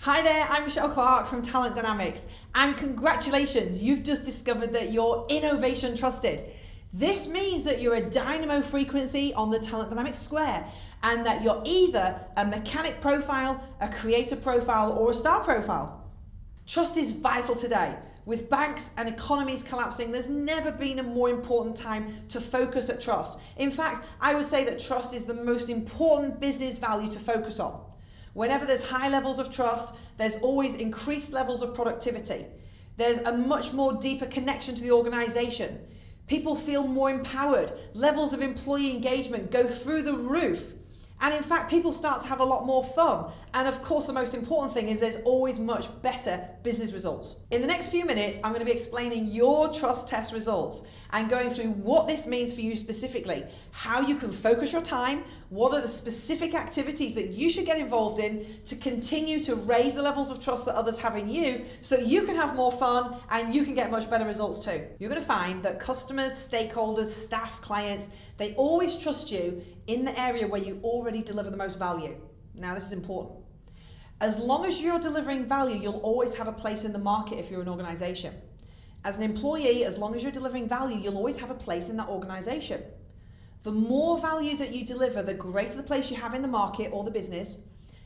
Hi there, I'm Michelle Clark from Talent Dynamics, and congratulations, you've just discovered that you're innovation trusted. This means that you're a dynamo frequency on the Talent Dynamics square, and that you're either a mechanic profile, a creator profile, or a star profile. Trust is vital today. With banks and economies collapsing, there's never been a more important time to focus at trust. In fact, I would say that trust is the most important business value to focus on. Whenever there's high levels of trust, there's always increased levels of productivity. There's a much more deeper connection to the organization. People feel more empowered. Levels of employee engagement go through the roof. And in fact, people start to have a lot more fun. And of course, the most important thing is there's always much better business results. In the next few minutes, I'm going to be explaining your trust test results and going through what this means for you specifically, how you can focus your time, what are the specific activities that you should get involved in to continue to raise the levels of trust that others have in you so you can have more fun and you can get much better results too. You're going to find that customers, stakeholders, staff, clients, they always trust you in the area where you already deliver the most value. Now, this is important. As long as you're delivering value, you'll always have a place in the market if you're an organization. As an employee, as long as you're delivering value, you'll always have a place in that organization. The more value that you deliver, the greater the place you have in the market or the business.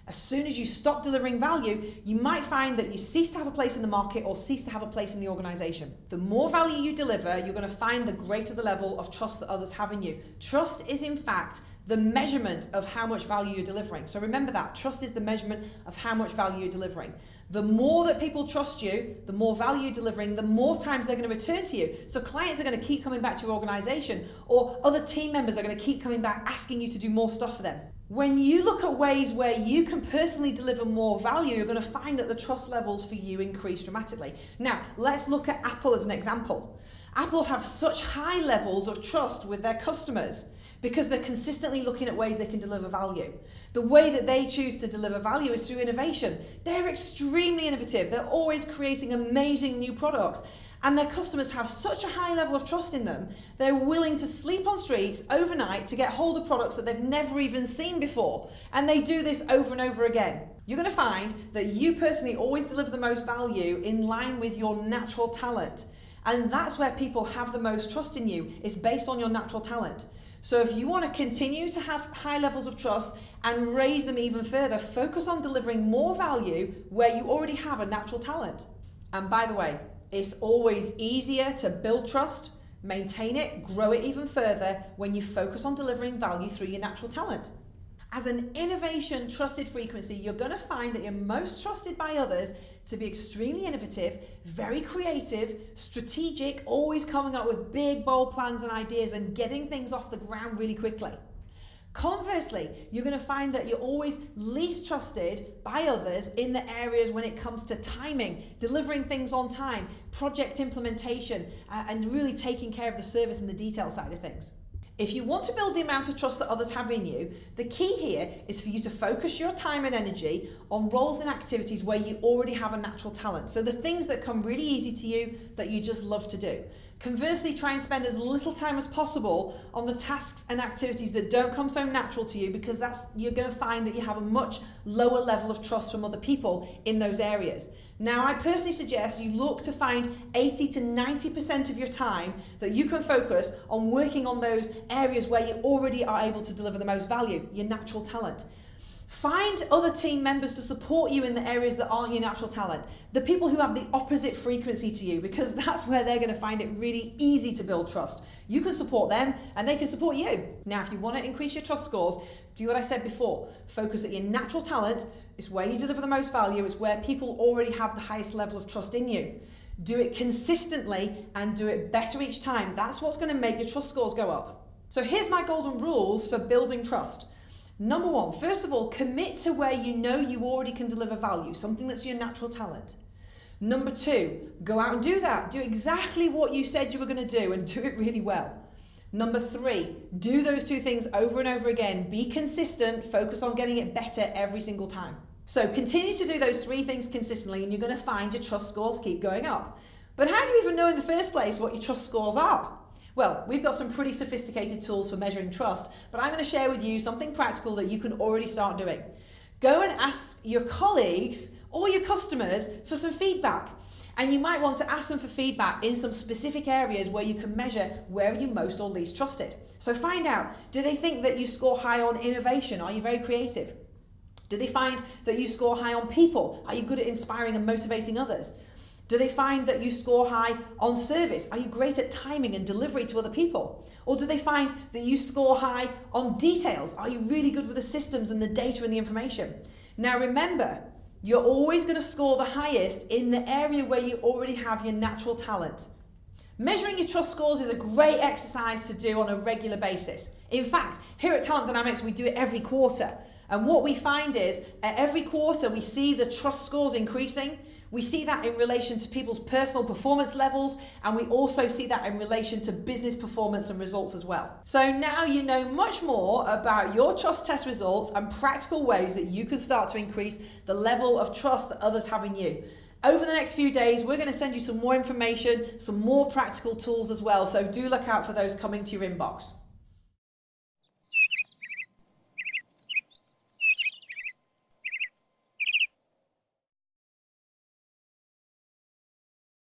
As soon as you stop delivering value, you might find that you cease to have a place in the market or cease to have a place in the organization. The more value you deliver, you're going to find the greater the level of trust that others have in you. Trust is, in fact, the measurement of how much value you're delivering. So remember that. Trust is the measurement of how much value you're delivering. The more that people trust you, the more value you're delivering, the more times they're going to return to you. So clients are going to keep coming back to your organization, or other team members are going to keep coming back asking you to do more stuff for them. When you look at ways where you can personally deliver more value, you're going to find that the trust levels for you increase dramatically. Now, let's look at Apple as an example. Apple have such high levels of trust with their customers because they're consistently looking at ways they can deliver value. The way that they choose to deliver value is through innovation. They're extremely innovative. They're always creating amazing new products. And their customers have such a high level of trust in them, they're willing to sleep on streets overnight to get hold of products that they've never even seen before. And they do this over and over again. You're going to find that you personally always deliver the most value in line with your natural talent. And that's where people have the most trust in you. It's based on your natural talent. So if you want to continue to have high levels of trust and raise them even further, focus on delivering more value where you already have a natural talent. And by the way, it's always easier to build trust, maintain it, grow it even further when you focus on delivering value through your natural talent. As an innovation trusted frequency, you're going to find that you're most trusted by others to be extremely innovative, very creative, strategic, always coming up with big, bold plans and ideas and getting things off the ground really quickly. Conversely, you're going to find that you're always least trusted by others in the areas when it comes to timing, delivering things on time, project implementation, and really taking care of the service and the detail side of things. If you want to build the amount of trust that others have in you, the key here is for you to focus your time and energy on roles and activities where you already have a natural talent. So the things that come really easy to you that you just love to do. Conversely, try and spend as little time as possible on the tasks and activities that don't come so natural to you, because you're going to find that you have a much lower level of trust from other people in those areas. Now, I personally suggest you look to find 80 to 90% of your time that you can focus on working on those areas where you already are able to deliver the most value, your natural talent. Find other team members to support you in the areas that aren't your natural talent. The people who have the opposite frequency to you, because that's where they're going to find it really easy to build trust. You can support them and they can support you. Now, if you want to increase your trust scores, do what I said before. Focus at your natural talent. It's where you deliver the most value. It's where people already have the highest level of trust in you. Do it consistently and do it better each time. That's what's going to make your trust scores go up. So here's my golden rules for building trust. Number one, first of all, commit to where you know you already can deliver value, something that's your natural talent. Number two, go out and do that. Do exactly what you said you were going to do and do it really well. Number three, do those two things over and over again. Be consistent, focus on getting it better every single time. So continue to do those three things consistently and you're going to find your trust scores keep going up. But how do you even know in the first place what your trust scores are? Well, we've got some pretty sophisticated tools for measuring trust, but I'm going to share with you something practical that you can already start doing. Go and ask your colleagues or your customers for some feedback. And you might want to ask them for feedback in some specific areas where you can measure where are you most or least trusted. So find out, do they think that you score high on innovation? Are you very creative? Do they find that you score high on people? Are you good at inspiring and motivating others? Do they find that you score high on service? Are you great at timing and delivery to other people? Or do they find that you score high on details? Are you really good with the systems and the data and the information? Now remember, you're always going to score the highest in the area where you already have your natural talent. Measuring your trust scores is a great exercise to do on a regular basis. In fact, here at Talent Dynamics, we do it every quarter. And what we find is at every quarter, we see the trust scores increasing. We see that in relation to people's personal performance levels, and we also see that in relation to business performance and results as well. So now you know much more about your trust test results and practical ways that you can start to increase the level of trust that others have in you. Over the next few days, we're going to send you some more information, some more practical tools as well, so do look out for those coming to your inbox.